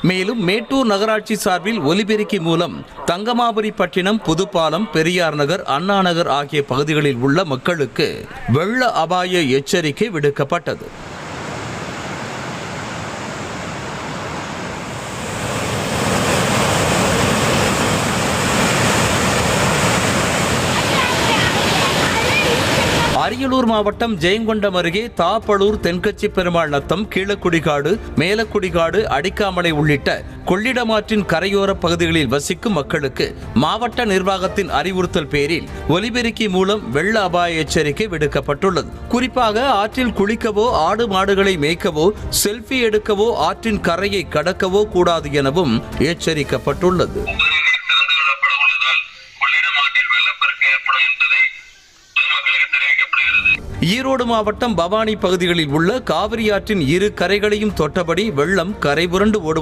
மேலும் மேட்டூர் நகராட்சி சார்பில் ஒலிபெருக்கி மூலம் தங்கமாபுரிப்பட்டினம், புதுப்பாலம், பெரியார் நகர், அண்ணா நகர் ஆகிய பகுதிகளில் உள்ள மக்களுக்கு வெள்ள அபாய எச்சரிக்கை விடுக்கப்பட்டது. அரியலூர் மாவட்டம் ஜெயங்கொண்டம் அருகே தாப்பளூர், தென்கட்சி பெருமாள் நத்தம், கீழக்குடிகாடு, மேலக்குடிகாடு, அடிக்காமலை உள்ளிட்ட கொள்ளிடமாற்றின் கரையோர பகுதிகளில் வசிக்கும் மக்களுக்கு மாவட்ட நிர்வாகத்தின் அறிவுறுத்தல் பேரில் ஒலிபெருக்கி மூலம் வெள்ள அபாய எச்சரிக்கை விடுக்கப்பட்டுள்ளது. குறிப்பாக ஆற்றில் குளிக்கவோ, ஆடு மாடுகளை மேய்க்கவோ, செல்ஃபி எடுக்கவோ, ஆற்றின் கரையை கடக்கவோ கூடாது எனவும் எச்சரிக்கப்பட்டுள்ளது. ஈரோடு மாவட்டம் பவானி பகுதிகளில் உள்ள காவிரி ஆற்றின் இரு கரைகளையும் தொட்டபடி வெள்ளம் கரை புரண்டு ஓடுவது